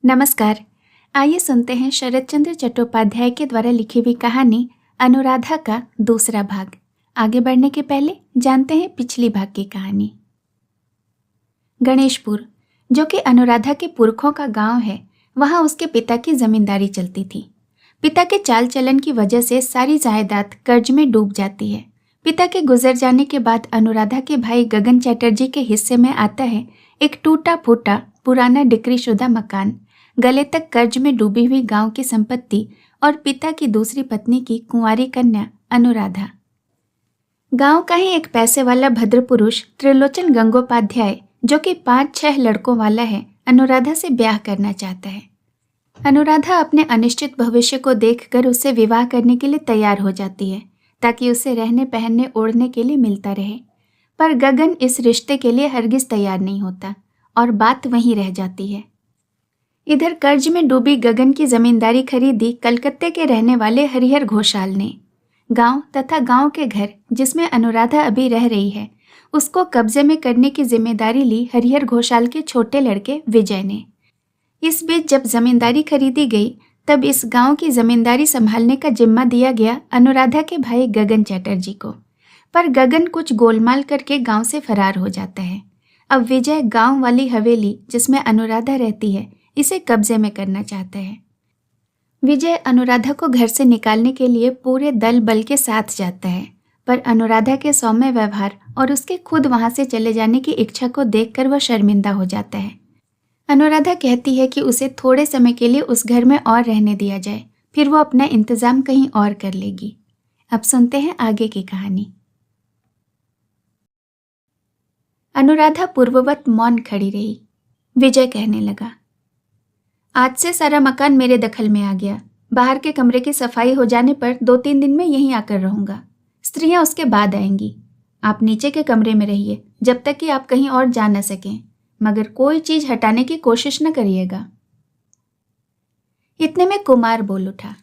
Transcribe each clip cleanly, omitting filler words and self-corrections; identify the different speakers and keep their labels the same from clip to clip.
Speaker 1: नमस्कार। आइए सुनते हैं शरत चंद्र चट्टोपाध्याय के द्वारा लिखी हुई कहानी अनुराधा का दूसरा भाग। आगे बढ़ने के पहले जानते हैं पिछली भाग की कहानी। गणेशपुर, जो कि अनुराधा के पुरखों का गांव है, वहां उसके पिता की जमींदारी चलती थी। पिता के चाल चलन की वजह से सारी जायदाद कर्ज में डूब जाती है। पिता के गुजर जाने के बाद अनुराधा के भाई गगन चटर्जी के हिस्से में आता है एक टूटा फूटा पुराना डिक्रीशुदा मकान, गले तक कर्ज में डूबी हुई गांव की संपत्ति और पिता की दूसरी पत्नी की कुंवारी कन्या अनुराधा। गांव का ही एक पैसे वाला भद्र पुरुष त्रिलोचन गंगोपाध्याय, जो कि 5-6 लड़कों वाला है, अनुराधा से ब्याह करना चाहता है। अनुराधा अपने अनिश्चित भविष्य को देखकर उससे विवाह करने के लिए तैयार हो जाती है, ताकि उसे रहने पहनने ओढ़ने के लिए मिलता रहे। पर गगन इस रिश्ते के लिए हरगिज तैयार नहीं होता और बात वहीं रह जाती है। इधर कर्ज में डूबी गगन की जमींदारी खरीदी कलकत्ते के रहने वाले हरिहर घोषाल ने। गांव तथा गांव के घर जिसमें अनुराधा अभी रह रही है, उसको कब्जे में करने की जिम्मेदारी ली हरिहर घोषाल के छोटे लड़के विजय ने। इस बीच जब जमींदारी खरीदी गई, तब इस गांव की जमींदारी संभालने का जिम्मा दिया गया अनुराधा के भाई गगन चटर्जी को। पर गगन कुछ गोलमाल करके गांव से फरार हो जाता है। अब विजय गांव वाली हवेली जिसमें अनुराधा रहती है, इसे कब्जे में करना चाहता है। विजय अनुराधा को घर से निकालने के लिए पूरे दल बल के साथ जाता है, पर अनुराधा के सौम्य व्यवहार और उसके खुद वहां से चले जाने की इच्छा को देखकर वह शर्मिंदा हो जाता है। अनुराधा कहती है कि उसे थोड़े समय के लिए उस घर में और रहने दिया जाए, फिर वो अपना इंतजाम कहीं और कर लेगी। अब सुनते हैं आगे की कहानी। अनुराधा पूर्ववत मौन खड़ी रही। विजय कहने लगा, आज से सारा मकान मेरे दखल में आ गया। बाहर के कमरे की सफाई हो जाने पर 2-3 दिन में यहीं आकर रहूंगा। स्त्रियां उसके बाद आएंगी। आप नीचे के कमरे में रहिए जब तक कि आप कहीं और जा न सकें, मगर कोई चीज हटाने की कोशिश न करिएगा। इतने में कुमार बोल उठा,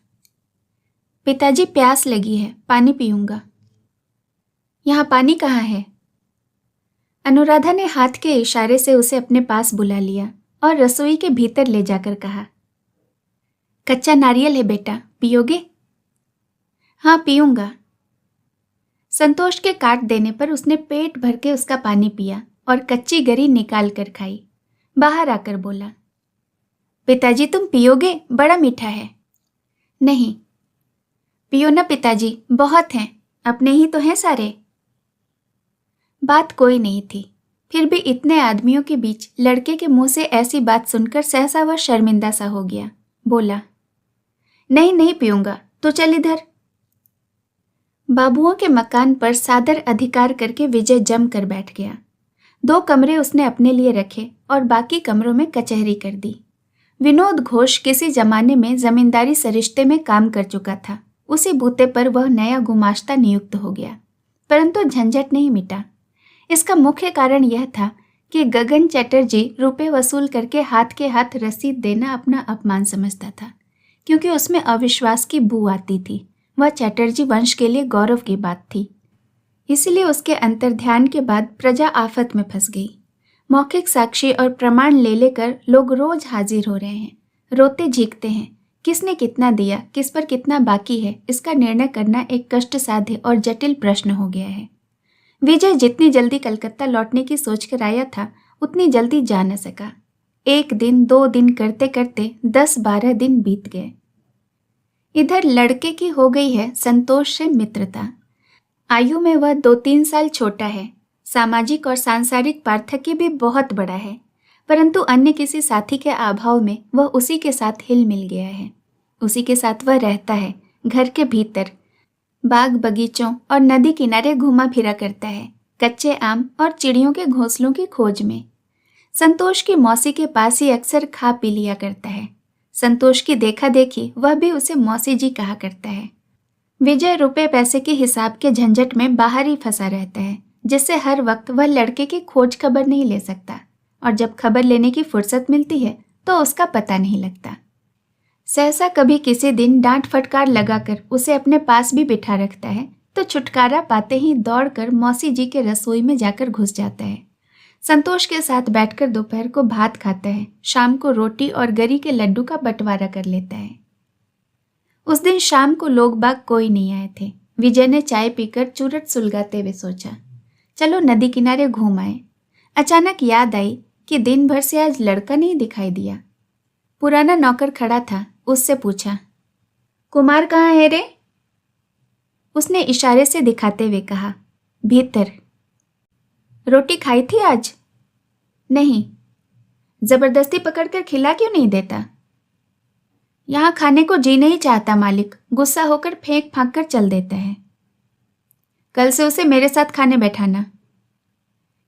Speaker 1: पिताजी प्यास लगी है, पानी पीऊंगा। यहाँ पानी कहाँ है? अनुराधा ने हाथ के इशारे से उसे अपने पास बुला लिया और रसोई के भीतर ले जाकर कहा, कच्चा नारियल है बेटा, पियोगे? हाँ पीऊंगा। संतोष के काट देने पर उसने पेट भर के उसका पानी पिया और कच्ची गरी निकाल कर खाई। बाहर आकर बोला, पिताजी तुम पियोगे? बड़ा मीठा है। नहीं। पियो ना पिताजी, बहुत हैं, अपने ही तो हैं सारे। बात कोई नहीं थी, फिर भी इतने आदमियों के बीच लड़के के मुंह से ऐसी बात सुनकर सहसा वह शर्मिंदा सा हो गया। बोला, नहीं नहीं पीऊंगा, तो चल इधर। बाबुओं के मकान पर सादर अधिकार करके विजय जम कर बैठ गया। 2 कमरे उसने अपने लिए रखे और बाकी कमरों में कचहरी कर दी। विनोद घोष किसी जमाने में जमींदारी सरिश्ते में काम कर चुका था। उसी बूते पर वह नया गुमाश्ता नियुक्त हो गया, परंतु झंझट नहीं मिटा। इसका मुख्य कारण यह था कि गगन चटर्जी रुपए वसूल करके हाथ के हाथ रसीद देना अपना अपमान समझता था, क्योंकि उसमें अविश्वास की बू आती थी। वह चटर्जी वंश के लिए गौरव की बात थी। इसलिए उसके अंतर्ध्यान के बाद प्रजा आफत में फंस गई। मौखिक साक्षी और प्रमाण ले लेकर लोग रोज हाजिर हो रहे हैं, रोते झीकते हैं। किसने कितना दिया, किस पर कितना बाकी है, इसका निर्णय करना एक कष्टसाध्य और जटिल प्रश्न हो गया है। विजय जितनी जल्दी कलकत्ता लौटने की सोच कर आया था, उतनी जल्दी जा न सका। 1 दिन 2 दिन करते करते 10-12 दिन बीत गए। इधर लड़के की हो गई है संतोष से मित्रता। आयु में वह 2-3 साल छोटा है। सामाजिक और सांसारिक पार्थक्य भी बहुत बड़ा है, परंतु अन्य किसी साथी के अभाव में वह उसी के साथ हिल मिल गया है। उसी के साथ वह रहता है, घर के भीतर बाग बगीचों और नदी किनारे घूमा फिरा करता है, कच्चे आम और चिड़ियों के घोंसलों की खोज में। संतोष की मौसी के पास ही अक्सर खा पी लिया करता है। संतोष की देखा देखी वह भी उसे मौसी जी कहा करता है। विजय रुपए पैसे के हिसाब के झंझट में बाहर ही फंसा रहता है, जिससे हर वक्त वह लड़के की खोज खबर नहीं ले सकता, और जब खबर लेने की फुर्सत मिलती है तो उसका पता नहीं लगता। सहसा कभी किसी दिन डांट फटकार लगाकर उसे अपने पास भी बिठा रखता है, तो छुटकारा पाते ही दौड़कर मौसी जी के रसोई में जाकर घुस जाता है। संतोष के साथ बैठकर दोपहर को भात खाता है, शाम को रोटी और गरी के लड्डू का बंटवारा कर लेता है। उस दिन शाम को लोग बाग कोई नहीं आए थे। विजय ने चाय पीकर चूरट सुलगाते हुए सोचा, चलो नदी किनारे घूम आए। अचानक याद आई कि दिन भर से आज लड़का नहीं दिखाई दिया। पुराना नौकर खड़ा था, उससे पूछा, कुमार कहाँ है रे? उसने इशारे से दिखाते हुए कहा, भीतर। रोटी खाई थी आज? नहीं। जबरदस्ती पकड़कर खिला क्यों नहीं देता? यहां खाने को जी नहीं चाहता मालिक, गुस्सा होकर फेंक फांक कर चल देता है। कल से उसे मेरे साथ खाने बैठाना।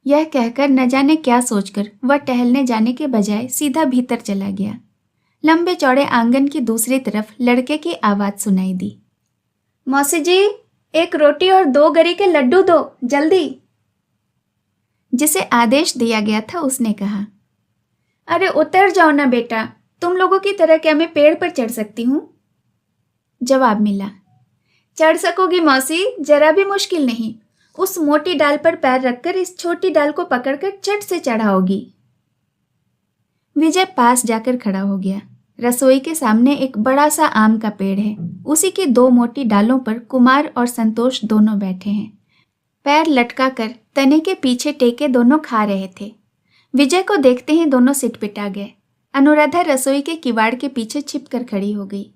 Speaker 1: यह कहकर न जाने क्या सोचकर वह टहलने जाने के बजाय सीधा भीतर चला गया। लंबे चौड़े आंगन की दूसरी तरफ लड़के की आवाज सुनाई दी, मौसी जी, एक रोटी और 2 गरी के लड्डू दो, जल्दी। जिसे आदेश दिया गया था उसने कहा, अरे उतर जाओ ना बेटा, तुम लोगों की तरह क्या मैं पेड़ पर चढ़ सकती हूँ? जवाब मिला, चढ़ सकोगी मौसी, जरा भी मुश्किल नहीं। उस मोटी डाल पर पैर रखकर इस छोटी डाल को पकड़कर चट से चढ़ाओगी। विजय पास जाकर खड़ा हो गया। रसोई के सामने एक बड़ा सा आम का पेड़ है। उसी की 2 मोटी डालों पर कुमार और संतोष दोनों बैठे हैं। पैर लटका कर तने के पीछे टेके दोनों खा रहे थे। विजय को देखते ही दोनों सिटपिटा गए। अनुराधा रसोई के किवाड़ के पीछे छिपकर खड़ी हो गई।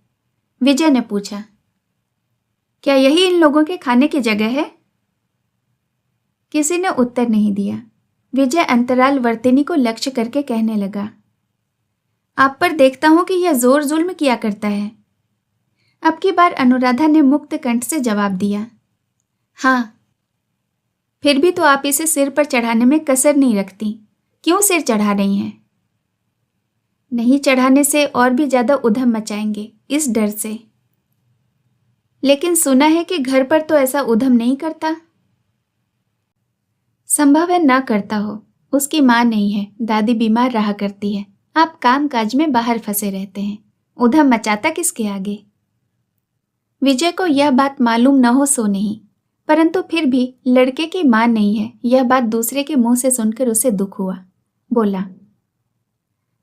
Speaker 1: विजय ने पूछा, क्या यही इन लोगों के खाने की जगह है? किसी ने उत्तर नहीं दिया। विजय अंतराल वर्तिनी को लक्ष्य करके कहने लगा, आप पर देखता हूं कि यह जोर जुल्म किया करता है। अब की बार अनुराधा ने मुक्त कंठ से जवाब दिया, हाँ। फिर भी तो आप इसे सिर पर चढ़ाने में कसर नहीं रखती, क्यों सिर चढ़ा रही हैं? नहीं चढ़ाने से और भी ज्यादा उधम मचाएंगे, इस डर से। लेकिन सुना है कि घर पर तो ऐसा उधम नहीं करता। संभव है न करता हो, उसकी माँ नहीं है, दादी बीमार रहा करती है, आप काम काज में बाहर फंसे रहते हैं, उधम मचाता किसके आगे? विजय को यह बात मालूम न हो सो नहीं, परंतु फिर भी लड़के की मां नहीं है, यह बात दूसरे के मुंह से सुनकर उसे दुख हुआ। बोला,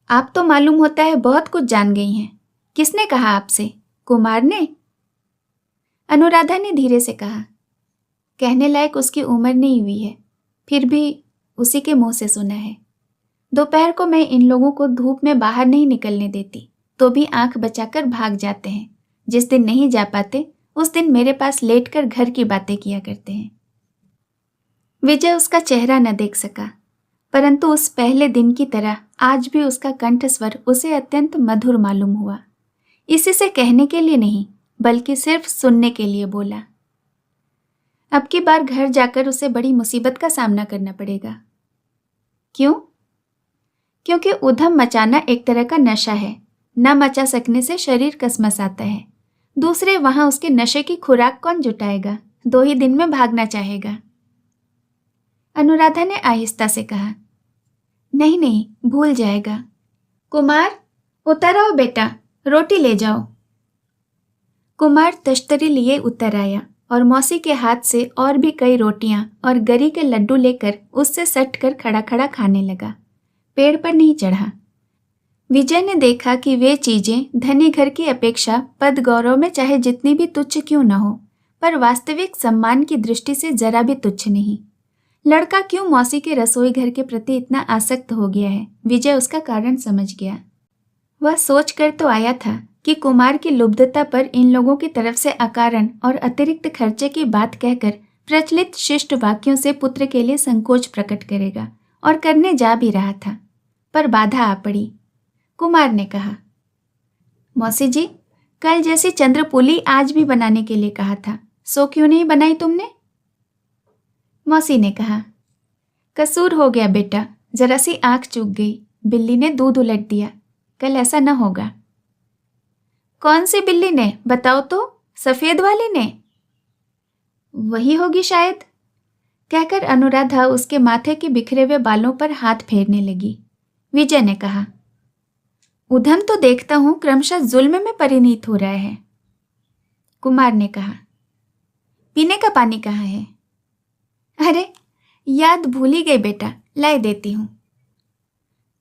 Speaker 1: आप तो मालूम होता है बहुत कुछ जान गई हैं। किसने कहा आपसे? कुमार ने? अनुराधा ने धीरे से कहा। कहने लायक उसकी उम्र नहीं हुई है, फिर भी उसी के मुंह से सुना है। दोपहर को मैं इन लोगों को धूप में बाहर नहीं निकलने देती, तो भी आंख बचाकर भाग जाते हैं। जिस दिन नहीं जा पाते उस दिन मेरे पास लेटकर घर की बातें किया करते हैं। विजय उसका चेहरा न देख सका, परंतु उस पहले दिन की तरह आज भी उसका कंठ स्वर उसे अत्यंत मधुर मालूम हुआ। इसी से कहने के लिए नहीं, बल्कि सिर्फ सुनने के लिए बोला। अब की बार घर जाकर उसे बड़ी मुसीबत का सामना करना पड़ेगा। क्यों? क्योंकि उधम मचाना एक तरह का नशा है। न मचा सकने से शरीर कसमसाता है। दूसरे वहां उसके नशे की खुराक कौन जुटाएगा? 2 ही दिन में भागना चाहेगा। अनुराधा ने आहिस्ता से कहा, नहीं नहीं, भूल जाएगा। कुमार, उतर आओ बेटा, रोटी ले जाओ। कुमार तश्तरी लिए उतर आया और मौसी के हाथ से और भी कई रोटियां और गरी के लड्डू लेकर उससे सट कर खड़ा खड़ा खाने लगा। पेड़ पर नहीं चढ़ा। विजय ने देखा कि वे चीजें धनी घर की अपेक्षा पद गौरव में चाहे जितनी भी तुच्छ क्यों न हो, पर वास्तविक सम्मान की दृष्टि से जरा भी तुच्छ नहीं। लड़का क्यों मौसी के रसोई घर के प्रति इतना आसक्त हो गया है, विजय उसका कारण समझ गया। वह सोच कर तो आया था कि कुमार की लुब्धता पर इन लोगों की तरफ से अकारण और अतिरिक्त खर्चे की बात कहकर प्रचलित शिष्ट वाक्यों से पुत्र के लिए संकोच प्रकट करेगा, और करने जा भी रहा था, पर बाधा आ पड़ी। कुमार ने कहा, मौसी जी, कल जैसी चंद्रपुली आज भी बनाने के लिए कहा था, सो क्यों नहीं बनाई तुमने? मौसी ने कहा, कसूर हो गया बेटा, जरा सी आंख चूक गई, बिल्ली ने दूध उलट दिया, कल ऐसा न होगा। कौन सी बिल्ली ने, बताओ तो? सफेद वाली ने? वही होगी शायद, कहकर अनुराधा उसके माथे के बिखरे हुए बालों पर हाथ फेरने लगी। विजय ने कहा, उधम तो देखता हूं क्रमशः जुल्म में परिणत हो रहा है। कुमार ने कहा, पीने का पानी कहाँ है? अरे याद भूल ही गई बेटा, लाई देती हूँ।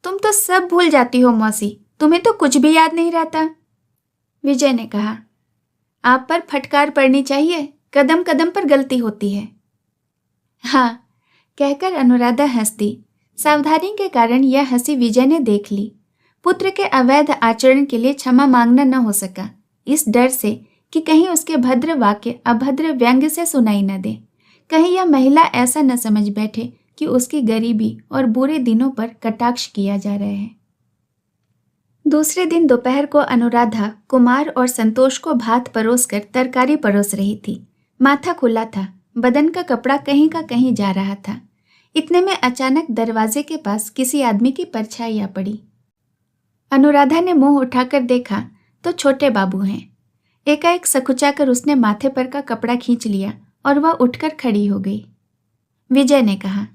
Speaker 1: तुम तो सब भूल जाती हो मौसी, तुम्हें तो कुछ भी याद नहीं रहता, विजय ने कहा। आप पर फटकार पड़नी चाहिए, कदम कदम पर गलती होती है। हाँ, कहकर अनुराधा हंस दी। सावधानी के कारण यह हंसी विजय ने देख ली। पुत्र के अवैध आचरण के लिए क्षमा मांगना न हो सका, इस डर से कि कहीं उसके भद्र वाक्य अभद्र व्यंग्य से सुनाई न दे, कहीं यह महिला ऐसा न समझ बैठे कि उसकी गरीबी और बुरे दिनों पर कटाक्ष किया जा रहा है। दूसरे दिन दोपहर को अनुराधा कुमार और संतोष को भात परोसकर तरकारी परोस रही थी। माथा खुला था, बदन का कपड़ा कहीं का कहीं जा रहा था। इतने में अचानक दरवाजे के पास किसी आदमी की परछाई आ पड़ी। अनुराधा ने मुंह उठाकर देखा तो छोटे बाबू हैं। एकाएक सकुचाकर उसने माथे पर का कपड़ा खींच लिया और वह उठकर खड़ी हो गई। विजय ने कहा,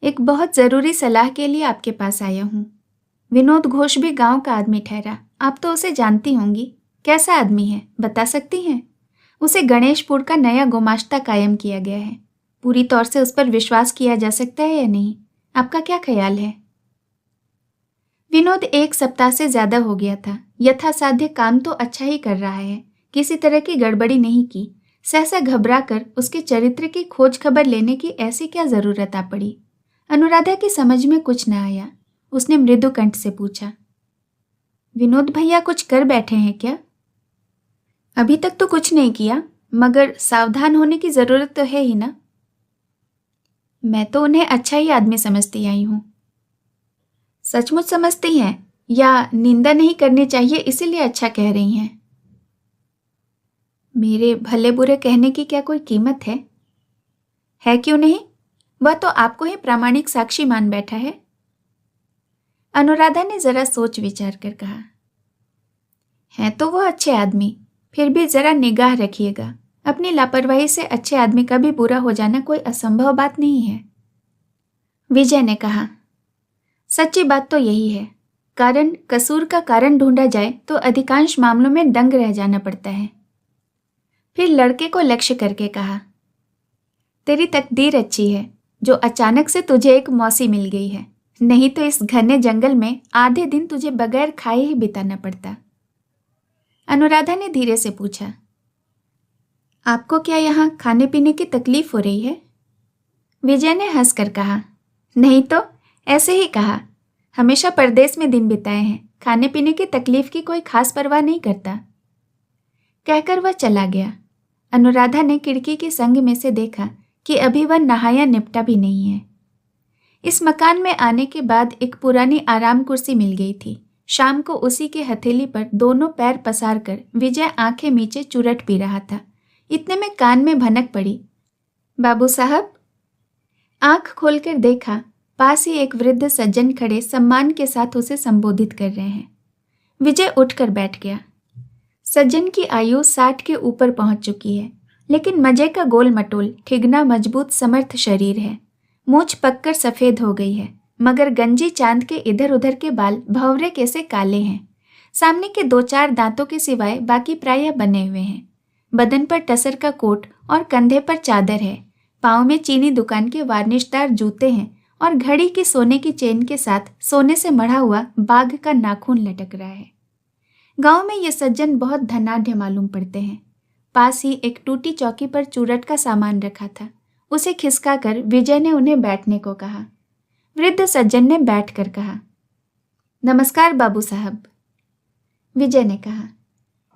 Speaker 1: एक बहुत जरूरी सलाह के लिए आपके पास आया हूँ। विनोद घोष भी गांव का आदमी ठहरा, आप तो उसे जानती होंगी। कैसा आदमी है, बता सकती हैं? उसे गणेशपुर का नया गुमाश्ता कायम किया गया है। पूरी तौर से उस पर विश्वास किया जा सकता है या नहीं, आपका क्या ख्याल है? विनोद 1 सप्ताह से ज्यादा हो गया था। यथासाध्य काम तो अच्छा ही कर रहा है, किसी तरह की गड़बड़ी नहीं की। सहसा घबराकर उसके चरित्र की खोज खबर लेने की ऐसी क्या जरूरत आ पड़ी? अनुराधा की समझ में कुछ न आया। उसने मृदु कंठ से पूछा, विनोद भैया कुछ कर बैठे हैं क्या? अभी तक तो कुछ नहीं किया, मगर सावधान होने की जरूरत तो है ही ना। मैं तो उन्हें अच्छा ही आदमी समझती आई हूं। सचमुच समझती हैं या निंदा नहीं करनी चाहिए इसीलिए अच्छा कह रही हैं? मेरे भले बुरे कहने की क्या कोई कीमत है? है क्यों नहीं, वह तो आपको ही प्रामाणिक साक्षी मान बैठा है। अनुराधा ने जरा सोच विचार कर कहा, है तो वो अच्छे आदमी, फिर भी जरा निगाह रखिएगा। अपनी लापरवाही से अच्छे आदमी का भी बुरा हो जाना कोई असंभव बात नहीं है। विजय ने कहा, सच्ची बात तो यही है। कारण कसूर का कारण ढूंढा जाए तो अधिकांश मामलों में दंग रह जाना पड़ता है। फिर लड़के को लक्ष्य करके कहा, तेरी तकदीर अच्छी है जो अचानक से तुझे एक मौसी मिल गई है, नहीं तो इस घने जंगल में आधे दिन तुझे बगैर खाए ही बिताना पड़ता। अनुराधा ने धीरे से पूछा, आपको क्या यहाँ खाने पीने की तकलीफ हो रही है? विजय ने हंसकर कहा, नहीं तो ऐसे ही कहा। हमेशा परदेश में दिन बिताए हैं, खाने पीने की तकलीफ की कोई खास परवाह नहीं करता। कहकर वह चला गया। अनुराधा ने खिड़की की संग में से देखा कि अभी वह नहाया निपटा भी नहीं है। इस मकान में आने के बाद एक पुरानी आराम कुर्सी मिल गई थी। शाम को उसी के हथेली पर दोनों पैर पसार कर विजय आंखें मीचे चुरट पी रहा था। इतने में कान में भनक पड़ी, बाबू साहब। आंख खोलकर देखा, पास ही एक वृद्ध सज्जन खड़े सम्मान के साथ उसे संबोधित कर रहे हैं। विजय उठकर बैठ गया। सज्जन की आयु 60 के ऊपर पहुंच चुकी है, लेकिन मजे का गोल मटोल ठिगना मजबूत समर्थ शरीर है। मूंछ पककर सफेद हो गई है, मगर गंजी चांद के इधर उधर के बाल भंवरे कैसे काले हैं। सामने के 2-4 दांतों के सिवाय बाकी प्रायः बने हुए हैं। बदन पर टसर का कोट और कंधे पर चादर है। पाँव में चीनी दुकान के वार्निशदार जूते हैं और घड़ी की सोने की चेन के साथ सोने से मढ़ा हुआ बाघ का नाखून लटक रहा है। गांव में ये सज्जन बहुत धनाढ्य मालूम पड़ते हैं। पास ही एक टूटी चौकी पर चूरट का सामान रखा था। उसे खिसका कर विजय ने उन्हें बैठने को कहा। वृद्ध सज्जन ने बैठकर कहा, नमस्कार बाबू साहब। विजय ने कहा,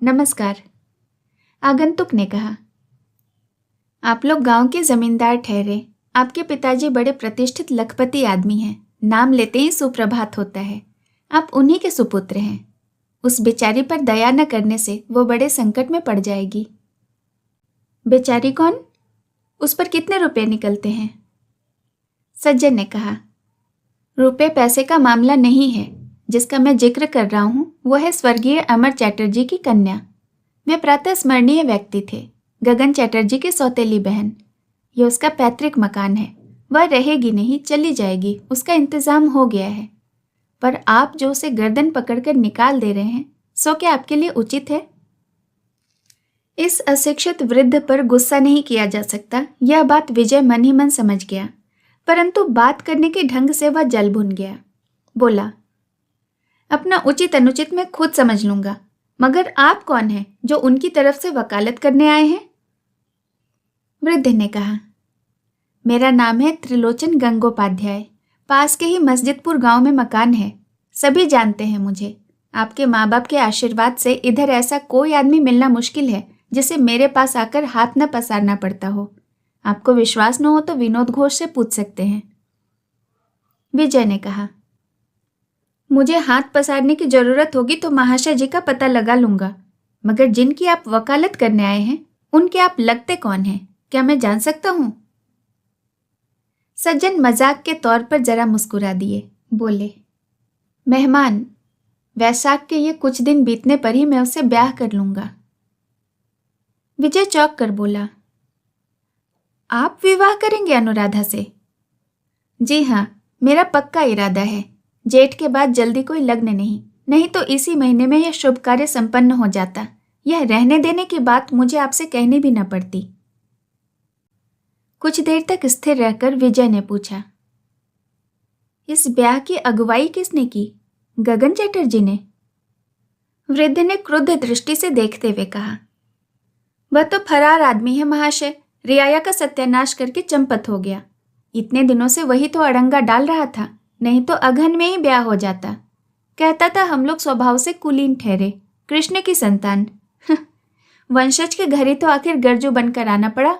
Speaker 1: नमस्कार। आगंतुक ने कहा, आप लोग गांव के जमींदार ठहरे। आपके पिताजी बड़े प्रतिष्ठित लखपति आदमी हैं, नाम लेते ही सुप्रभात होता है। आप उन्हीं के सुपुत्र हैं। उस बेचारी पर दया न करने से वो बड़े संकट में पड़ जाएगी। बेचारी कौन? उस पर कितने रुपए निकलते हैं? सज्जन ने कहा, रुपए पैसे का मामला नहीं है। जिसका मैं जिक्र कर रहा हूँ वो है स्वर्गीय अमर चैटर्जी की कन्या। वे प्रातः स्मरणीय व्यक्ति थे, गगन चैटर्जी की सौतेली बहन। यह उसका पैतृक मकान है। वह रहेगी नहीं, चली जाएगी, उसका इंतजाम हो गया है। पर आप जो उसे गर्दन पकड़कर निकाल दे रहे हैं, सो क्या आपके लिए उचित है? इस अशिक्षित वृद्ध पर गुस्सा नहीं किया जा सकता, यह बात विजय मन ही मन समझ गया। परंतु बात करने के ढंग से वह जल भुन गया। बोला, अपना उचित अनुचित मैं खुद समझ लूंगा, मगर आप कौन हैं जो उनकी तरफ से वकालत करने आए हैं? वृद्ध ने कहा, मेरा नाम है त्रिलोचन गंगोपाध्याय। पास के ही मस्जिदपुर गांव में मकान है। सभी जानते हैं मुझे। आपके माँ बाप के आशीर्वाद से इधर ऐसा कोई आदमी मिलना मुश्किल है जिसे मेरे पास आकर हाथ न पसारना पड़ता हो। आपको विश्वास न हो तो विनोद घोष से पूछ सकते हैं। विजय ने कहा, मुझे हाथ पसारने की जरूरत होगी तो महाशय जी का पता लगा लूंगा, मगर जिनकी आप वकालत करने आए हैं उनके आप लगते कौन हैं, क्या मैं जान सकता हूं? सज्जन मजाक के तौर पर जरा मुस्कुरा दिए। बोले, मेहमान, वैशाख के ये कुछ दिन बीतने पर ही मैं उससे ब्याह कर लूंगा। विजय चौंक कर बोला, आप विवाह करेंगे अनुराधा से? जी हाँ, मेरा पक्का इरादा है। जेठ के बाद जल्दी कोई लग्न नहीं तो इसी महीने में यह शुभ कार्य संपन्न हो जाता। यह रहने देने की बात मुझे आपसे कहनी भी न पड़ती। कुछ देर तक स्थिर रहकर विजय ने पूछा, इस ब्याह की अगुवाई किसने की? गगन चटर्जी ने? वृद्ध ने क्रुद्ध दृष्टि से देखते हुए कहा, वह तो फरार आदमी है महाशय। रियाया का सत्यानाश करके चंपत हो गया। इतने दिनों से वही तो अड़ंगा डाल रहा था, नहीं तो अघन में ही ब्याह हो जाता। कहता था हम लोग स्वभाव से कुलीन ठहरे, कृष्ण की संतान। वंशज के घर ही तो आखिर गरजू बनकर आना पड़ा।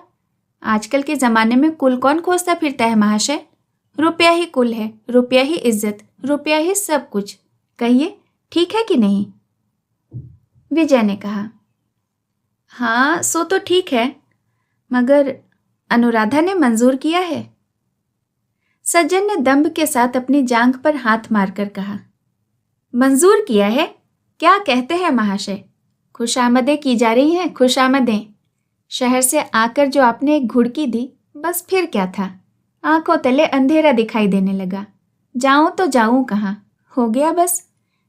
Speaker 1: आजकल के जमाने में कुल कौन खोजता फिरता है महाशय? रुपया ही कुल है, रुपया ही इज्जत, रुपया ही सब कुछ। कहिए, ठीक है कि नहीं? विजय ने कहा, हाँ सो तो ठीक है, मगर अनुराधा ने मंजूर किया है। सज्जन ने दंभ के साथ अपनी जांघ पर हाथ मारकर कहा, मंजूर किया है? क्या कहते हैं महाशय? खुशामदें की जा रही हैं, खुशामदें। शहर से आकर जो आपने एक घुड़की दी, बस फिर क्या था? आंखों तले अंधेरा दिखाई देने लगा। जाऊं तो जाऊं कहाँ? हो गया बस।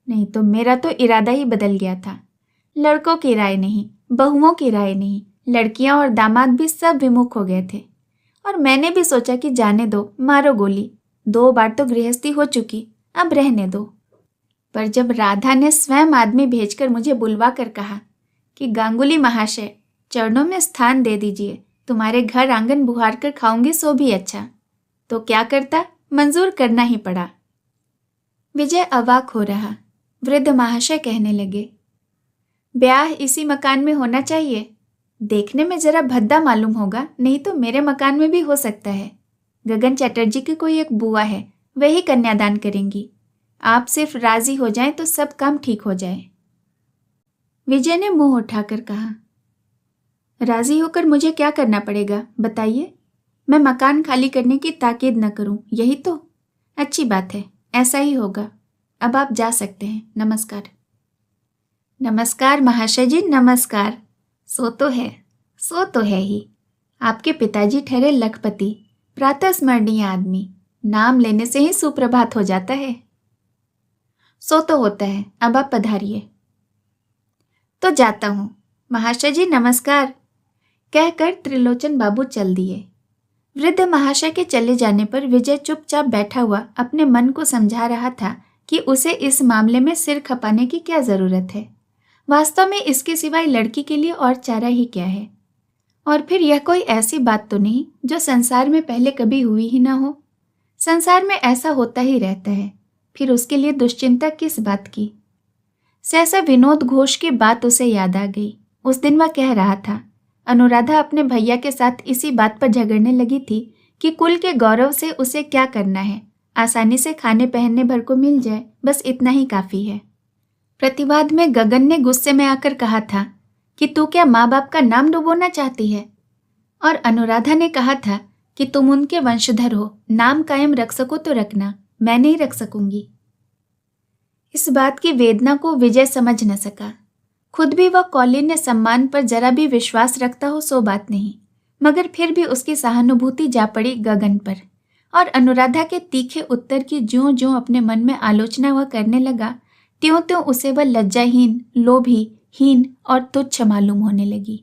Speaker 1: नहीं तो मेरा तो इरादा ही बदल गया था। लड़कों की राय नहीं, बहुओं की राय नहीं, लड़कियां और दामाद भी सब विमुख हो गए थे। और मैंने भी सोचा कि जाने दो, मारो गोली। 2 बार तो गृहस्थी हो चुकी, अब रहने दो। पर जब राधा ने स्वयं आदमी भेजकर मुझे बुलवा कर कहा कि गांगुली महाशय, चरणों में स्थान दे दीजिए, तुम्हारे घर आंगन बुहार कर खाऊंगी सो भी अच्छा, तो क्या करता, मंजूर करना ही पड़ा। विजय अवाक हो रहा। वृद्ध महाशय कहने लगे, ब्याह इसी मकान में होना चाहिए। देखने में जरा भद्दा मालूम होगा, नहीं तो मेरे मकान में भी हो सकता है। गगन चटर्जी की कोई एक बुआ है, वही कन्यादान करेंगी। आप सिर्फ राजी हो जाएं तो सब काम ठीक हो जाए। विजय ने मुंह उठाकर कहा, राजी होकर मुझे क्या करना पड़ेगा बताइए? मैं मकान खाली करने की ताकीद न करूं, यही तो अच्छी बात है। ऐसा ही होगा। अब आप जा सकते हैं। नमस्कार। नमस्कार महाशय जी, नमस्कार। सो तो है ही। आपके पिताजी ठहरे लखपति, प्रातः स्मरणीय आदमी। नाम लेने से ही सुप्रभात हो जाता है। सो तो होता है। अब आप पधारिए। तो जाता हूं। महाशय जी नमस्कार, कहकर त्रिलोचन बाबू चल दिए। वृद्ध महाशय के चले जाने पर विजय चुपचाप बैठा हुआ अपने मन को समझा रहा था कि उसे इस मामले में सिर खपाने की क्या जरूरत है। वास्तव में इसके सिवाय लड़की के लिए और चारा ही क्या है? और फिर यह कोई ऐसी बात तो नहीं जो संसार में पहले कभी हुई ही ना हो। संसार में ऐसा होता ही रहता है, फिर उसके लिए दुश्चिंता किस बात की? सहसा विनोद घोष की बात उसे याद आ गई। उस दिन वह कह रहा था, अनुराधा अपने भैया के साथ इसी बात पर झगड़ने लगी थी कि कुल के गौरव से उसे क्या करना है, आसानी से खाने पहनने भर को मिल जाए, बस इतना ही काफी है। प्रतिवाद में गगन ने गुस्से में आकर कहा था कि तू क्या माँ बाप का नाम डुबोना चाहती है? और अनुराधा ने कहा था कि तुम उनके वंशधर हो, नाम कायम रख सको तो रखना, मैं नहीं रख सकूंगी। इस बात की वेदना को विजय समझ न सका। खुद भी वह कौलीन्य सम्मान पर जरा भी विश्वास रखता हो सो बात नहीं, मगर फिर भी उसकी सहानुभूति जा पड़ी गगन पर। और अनुराधा के तीखे उत्तर की ज्यों ज्यों अपने मन में आलोचना वह करने लगा, त्यों त्यों उसे वह लज्जाहीन, लोभी, हीन और तुच्छ मालूम होने लगी।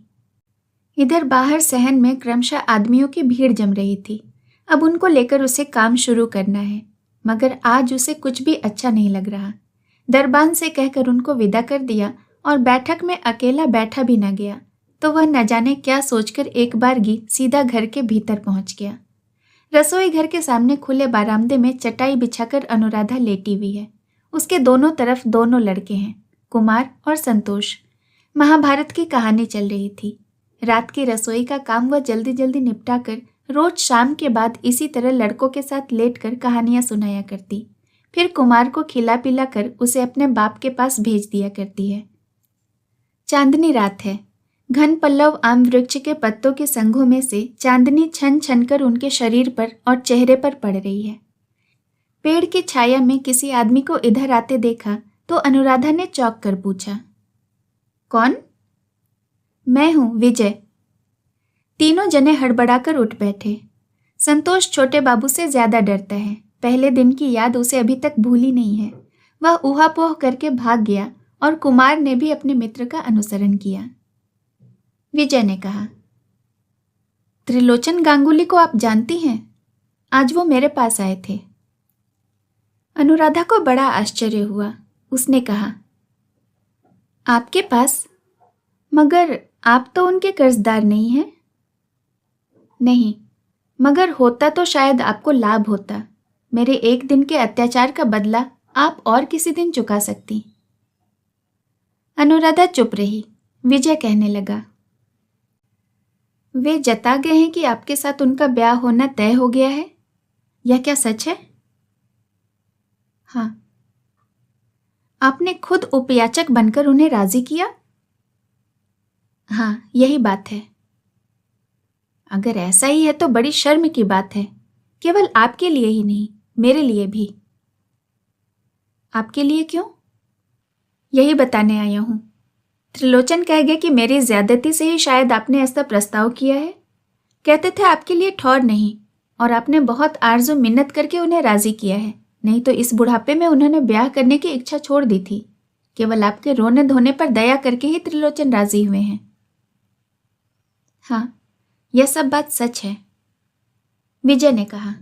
Speaker 1: इधर बाहर सहन में क्रमशः आदमियों की भीड़ जम रही थी। अब उनको लेकर उसे काम शुरू करना है, मगर आज उसे कुछ भी अच्छा नहीं लग रहा। दरबान से कहकर उनको विदा कर दिया और बैठक में अकेला बैठा भी न गया तो वह न जाने क्या सोचकर एक बारगी सीधा घर के भीतर पहुंच गया। रसोई घर के सामने खुले बारामदे में चटाई बिछाकर अनुराधा लेटी हुई है। उसके दोनों तरफ दोनों लड़के हैं, कुमार और संतोष। महाभारत की कहानी चल रही थी। रात की रसोई का काम वह जल्दी जल्दी निपटा कर रोज शाम के बाद इसी तरह लड़कों के साथ लेटकर कहानियां सुनाया करती। फिर कुमार को खिला पिला कर उसे अपने बाप के पास भेज दिया करती है। चांदनी रात है। घन पल्लव आम वृक्ष के पत्तों के संघों में से चांदनी छन छन कर उनके शरीर पर और चेहरे पर पड़ रही है। पेड़ की छाया में किसी आदमी को इधर आते देखा तो अनुराधा ने चौंक कर पूछा, कौन? मैं हूं, विजय। तीनों जने हड़बड़ाकर उठ बैठे। संतोष छोटे बाबू से ज्यादा डरता है। पहले दिन की याद उसे अभी तक भूली नहीं है। वह ऊहापोह करके भाग गया और कुमार ने भी अपने मित्र का अनुसरण किया। विजय ने कहा, त्रिलोचन गांगुली को आप जानती हैं? आज वो मेरे पास आए थे। अनुराधा को बड़ा आश्चर्य हुआ। उसने कहा, आपके पास? मगर आप तो उनके कर्जदार नहीं हैं। नहीं, मगर होता तो शायद आपको लाभ होता। मेरे एक दिन के अत्याचार का बदला आप और किसी दिन चुका सकती। अनुराधा चुप रही। विजय कहने लगा, वे जता गए हैं कि आपके साथ उनका ब्याह होना तय हो गया है। यह क्या सच है? हाँ। आपने खुद उपयाचक बनकर उन्हें राजी किया? हाँ, यही बात है। अगर ऐसा ही है तो बड़ी शर्म की बात है। केवल आपके लिए ही नहीं, मेरे लिए भी। आपके लिए क्यों? यही बताने आया हूं। त्रिलोचन कह गए कि मेरी ज्यादती से ही शायद आपने ऐसा प्रस्ताव किया है। कहते थे आपके लिए ठौर नहीं, और आपने बहुत आरज़ू मिन्नत करके उन्हें राजी किया है। नहीं तो इस बुढ़ापे में उन्होंने ब्याह करने की इच्छा छोड़ दी थी। केवल आपके रोने धोने पर दया करके ही त्रिलोचन राजी हुए हैं। हाँ, यह सब बात सच है, विजय ने कहा।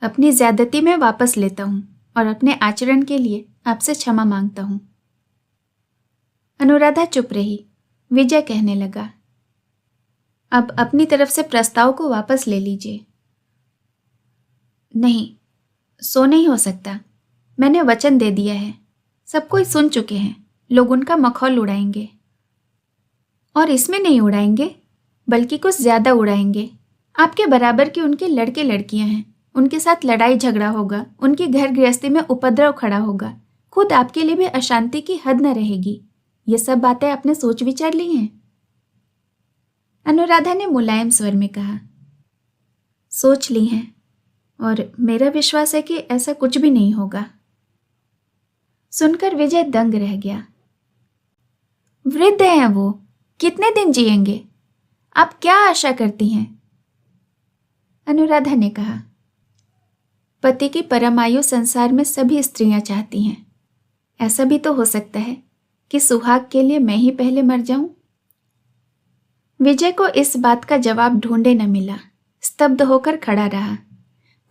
Speaker 1: अपनी ज्यादती में वापस लेता हूं और अपने आचरण के लिए आपसे क्षमा मांगता हूं। अनुराधा चुप रही। विजय कहने लगा, अब अपनी तरफ से प्रस्ताव को वापस ले लीजिए। नहीं, सो नहीं हो सकता। मैंने वचन दे दिया है। सब कोई सुन चुके हैं। लोग उनका मखौल उड़ाएंगे। और इसमें नहीं उड़ाएंगे, बल्कि कुछ ज्यादा उड़ाएंगे। आपके बराबर के उनके लड़के लड़कियां हैं। उनके साथ लड़ाई झगड़ा होगा। उनकी घर गृहस्थी में उपद्रव खड़ा होगा। खुद आपके लिए भी अशांति की हद न रहेगी। ये सब बातें आपने सोच विचार ली हैं? अनुराधा ने मुलायम स्वर में कहा, सोच ली हैं, और मेरा विश्वास है कि ऐसा कुछ भी नहीं होगा। सुनकर विजय दंग रह गया। वृद्ध हैं वो, कितने दिन जिएंगे? आप क्या आशा करती हैं? अनुराधा ने कहा, पति की परमायु संसार में सभी स्त्रियां चाहती हैं। ऐसा भी तो हो सकता है कि सुहाग के लिए मैं ही पहले मर जाऊं। विजय को इस बात का जवाब ढूंढे न मिला। स्तब्ध होकर खड़ा रहा।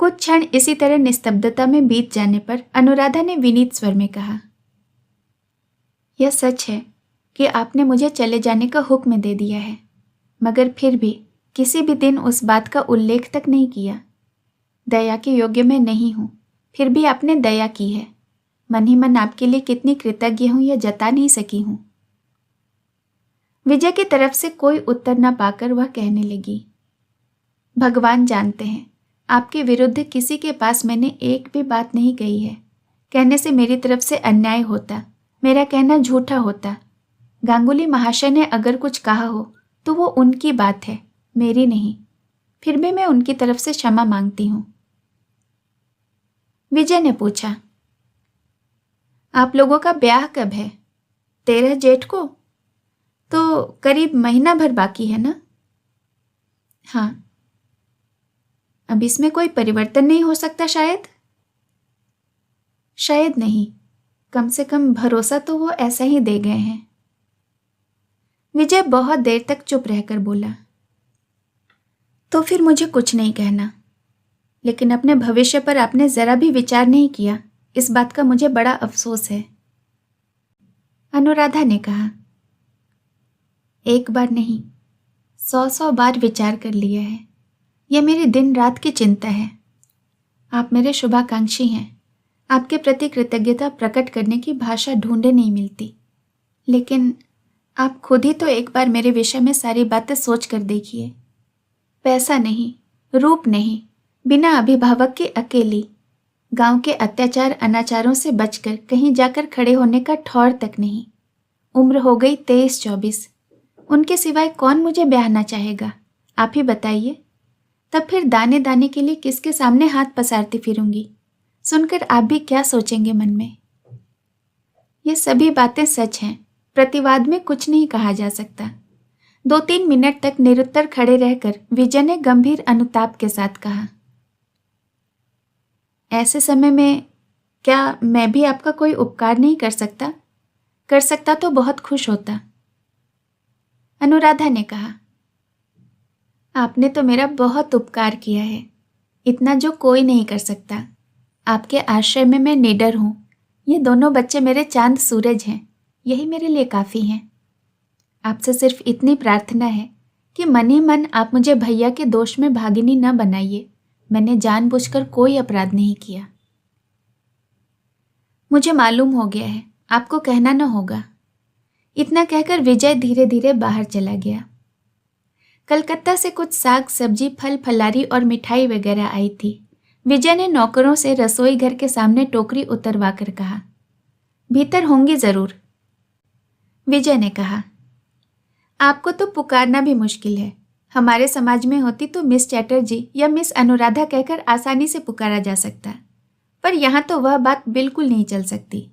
Speaker 1: कुछ क्षण इसी तरह निस्तब्धता में बीत जाने पर अनुराधा ने विनीत स्वर में कहा, यह सच है कि आपने मुझे चले जाने का हुक्म दे दिया है, मगर फिर भी किसी भी दिन उस बात का उल्लेख तक नहीं किया। दया के योग्य मैं नहीं हूं, फिर भी आपने दया की है। मन ही मन आपके लिए कितनी कृतज्ञ हूं यह जता नहीं सकी हूं। विजय की तरफ से कोई उत्तर न पाकर वह कहने लगी, भगवान जानते हैं आपके विरुद्ध किसी के पास मैंने एक भी बात नहीं कही है। कहने से मेरी तरफ से अन्याय होता, मेरा कहना झूठा होता। गांगुली महाशय ने अगर कुछ कहा हो तो वो उनकी बात है, मेरी नहीं। फिर भी मैं उनकी तरफ से क्षमा मांगती हूं। विजय ने पूछा, आप लोगों का ब्याह कब है? 13 जेठ को? तो करीब महीना भर बाकी है ना? हाँ। अब इसमें कोई परिवर्तन नहीं हो सकता शायद? शायद नहीं, कम से कम भरोसा तो वो ऐसा ही दे गए हैं। विजय बहुत देर तक चुप रहकर बोला, तो फिर मुझे कुछ नहीं कहना। लेकिन अपने भविष्य पर आपने जरा भी विचार नहीं किया। इस बात का मुझे बड़ा अफसोस है। अनुराधा ने कहा, एक बार नहीं, 100 बार विचार कर लिया है। यह मेरी दिन रात की चिंता है। आप मेरे शुभाकांक्षी हैं। आपके प्रति कृतज्ञता प्रकट करने की भाषा ढूंढे नहीं मिलती। लेकिन आप खुद ही तो एक बार मेरे विषय में सारी बातें सोच कर देखिए। पैसा नहीं, रूप नहीं, बिना अभिभावक के अकेली, गांव के अत्याचार अनाचारों से बचकर कहीं जाकर खड़े होने का ठौर तक नहीं। उम्र हो गई 23-24। उनके सिवाय कौन मुझे ब्याहना चाहेगा? आप ही बताइए। तब फिर दाने दाने के लिए किसके सामने हाथ पसारती फिरूंगी? सुनकर आप भी क्या सोचेंगे मन में? ये सभी बातें सच हैं। प्रतिवाद में कुछ नहीं कहा जा सकता। 2-3 मिनट तक निरुत्तर खड़े रहकर विजय ने गंभीर अनुताप के साथ कहा, ऐसे समय में क्या मैं भी आपका कोई उपकार नहीं कर सकता? कर सकता तो बहुत खुश होता। अनुराधा ने कहा, आपने तो मेरा बहुत उपकार किया है, इतना जो कोई नहीं कर सकता। आपके आश्रय में मैं निडर हूँ। ये दोनों बच्चे मेरे चांद सूरज हैं, यही मेरे लिए काफ़ी हैं। आपसे सिर्फ इतनी प्रार्थना है कि मन ही मन आप मुझे भैया के दोष में भागिनी न बनाइए। मैंने जानबूझकर कोई अपराध नहीं किया। मुझे मालूम हो गया है, आपको कहना न होगा। इतना कहकर विजय धीरे धीरे बाहर चला गया। कलकत्ता से कुछ साग सब्जी, फल फलारी और मिठाई वगैरह आई थी। विजय ने नौकरों से रसोई घर के सामने टोकरी उतरवा कर कहा, भीतर होंगी जरूर। विजय ने कहा, आपको तो पुकारना भी मुश्किल है। हमारे समाज में होती तो मिस चैटर्जी या मिस अनुराधा कहकर आसानी से पुकारा जा सकता, पर यहाँ तो वह बात बिल्कुल नहीं चल सकती।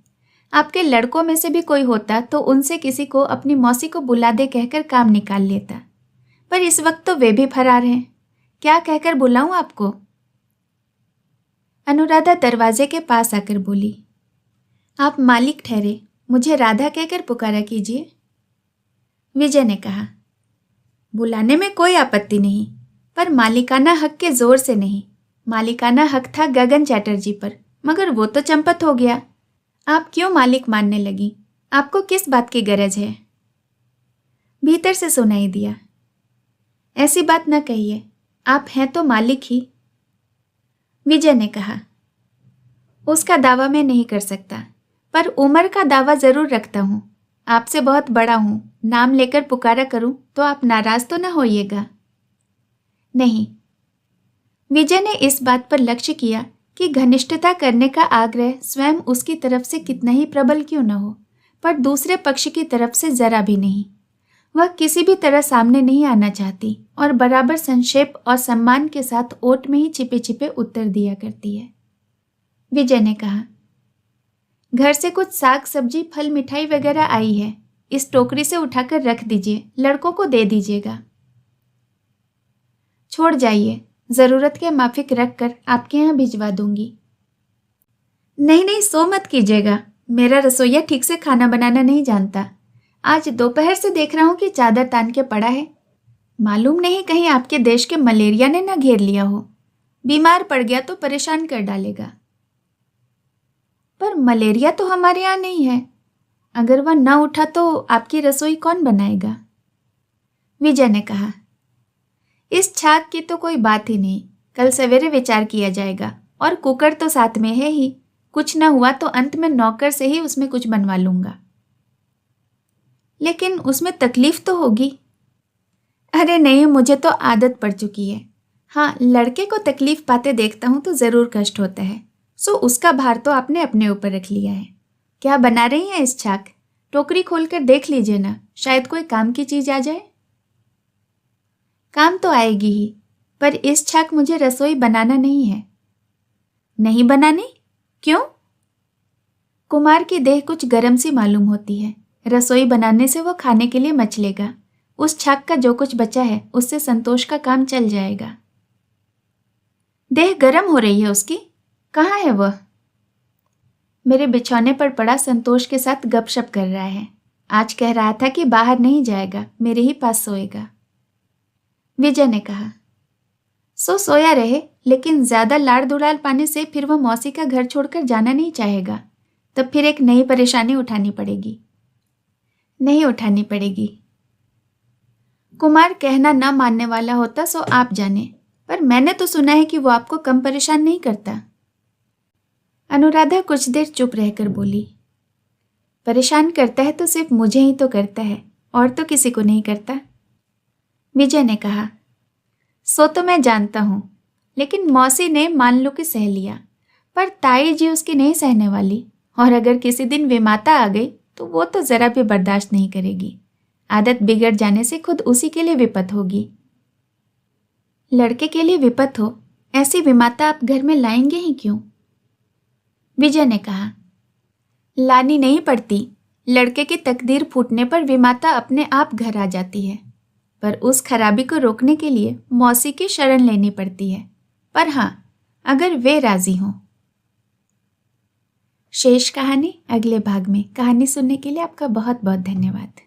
Speaker 1: आपके लड़कों में से भी कोई होता तो उनसे किसी को अपनी मौसी को बुला दे कहकर काम निकाल लेता, पर इस वक्त तो वे भी फरार हैं। क्या कहकर बुलाऊं आपको? अनुराधा दरवाजे के पास आकर बोली, आप मालिक ठहरे, मुझे राधा कहकर पुकारा कीजिए। विजय ने कहा, बुलाने में कोई आपत्ति नहीं, पर मालिकाना हक के जोर से नहीं। मालिकाना हक था गगन चैटर्जी पर, मगर वो तो चंपत हो गया। आप क्यों मालिक मानने लगी? आपको किस बात की गरज है? भीतर से सुनाई दिया, ऐसी बात न कहिए, आप हैं तो मालिक ही। विजय ने कहा, उसका दावा मैं नहीं कर सकता, पर उम्र का दावा जरूर रखता हूँ। आपसे बहुत बड़ा हूँ, नाम लेकर पुकारा करूँ तो आप नाराज तो न होइएगा। नहीं। विजय ने इस बात पर लक्ष्य किया कि घनिष्ठता करने का आग्रह स्वयं उसकी तरफ से कितना ही प्रबल क्यों न हो, पर दूसरे पक्ष की तरफ से जरा भी नहीं। वह किसी भी तरह सामने नहीं आना चाहती और बराबर संक्षेप और सम्मान के साथ ओट में ही छिपे छिपे उत्तर दिया करती है। विजय ने कहा, घर से कुछ साग सब्जी, फल मिठाई वगैरह आई है, इस टोकरी से उठाकर रख दीजिए, लड़कों को दे दीजिएगा। छोड़ जाइए, जरूरत के माफिक रख कर आपके यहाँ भिजवा दूंगी। नहीं नहीं, सो मत कीजिएगा, मेरा रसोइया ठीक से खाना बनाना नहीं जानता। आज दोपहर से देख रहा हूं कि चादर तान के पड़ा है। मालूम नहीं कहीं आपके देश के मलेरिया ने न घेर लिया हो। बीमार पड़ गया तो परेशान कर डालेगा। पर मलेरिया तो हमारे यहाँ नहीं है। अगर वह न उठा तो आपकी रसोई कौन बनाएगा? विजय ने कहा, इस छाक की तो कोई बात ही नहीं, कल सवेरे विचार किया जाएगा, और कुकर तो साथ में है ही। कुछ न हुआ तो अंत में नौकर से ही उसमें कुछ बनवा लूंगा। लेकिन उसमें तकलीफ तो होगी। अरे नहीं, मुझे तो आदत पड़ चुकी है। हाँ, लड़के को तकलीफ पाते देखता हूं तो जरूर कष्ट होता है, सो उसका भार तो आपने अपने ऊपर रख लिया है। क्या बना रही हैं इस छाक? टोकरी खोलकर देख लीजिए ना, शायद कोई काम की चीज आ जाए। काम तो आएगी ही, पर इस छाक मुझे रसोई बनाना नहीं है। नहीं बनानी? क्यों? कुमार की देह कुछ गर्म सी मालूम होती है। रसोई बनाने से वो खाने के लिए मचलेगा। उस छाक का जो कुछ बचा है उससे संतोष का काम चल जाएगा। देह गर्म हो रही है उसकी? कहाँ है वह? मेरे बिछौने पर पड़ा संतोष के साथ गपशप कर रहा है। आज कह रहा था कि बाहर नहीं जाएगा, मेरे ही पास सोएगा। विजय ने कहा, सोया रहे, लेकिन ज्यादा लाड़ दुलार पाने से फिर वह मौसी का घर छोड़कर जाना नहीं चाहेगा। तब फिर एक नई परेशानी उठानी पड़ेगी। नहीं उठानी पड़ेगी। कुमार कहना न मानने वाला होता सो आप जाने, पर मैंने तो सुना है कि वो आपको कम परेशान नहीं करता। अनुराधा कुछ देर चुप रहकर बोली, परेशान करता है तो सिर्फ मुझे ही तो करता है, और तो किसी को नहीं करता। विजय ने कहा, सो तो मैं जानता हूं, लेकिन मौसी ने मान लो कि सह लिया, पर ताई जी उसकी नहीं सहने वाली, और अगर किसी दिन विमाता आ गई तो वो तो जरा भी बर्दाश्त नहीं करेगी। आदत बिगड़ जाने से खुद उसी के लिए विपत होगी। लड़के के लिए विपत हो, ऐसी विमाता आप घर में लाएंगे ही क्यों? विजय ने कहा, लानी नहीं पड़ती। लड़के की तकदीर फूटने पर विमाता अपने आप घर आ जाती है, पर उस खराबी को रोकने के लिए मौसी की शरण लेनी पड़ती है। पर हाँ, अगर वे राजी हों। शेष कहानी अगले भाग में। कहानी सुनने के लिए आपका बहुत बहुत धन्यवाद।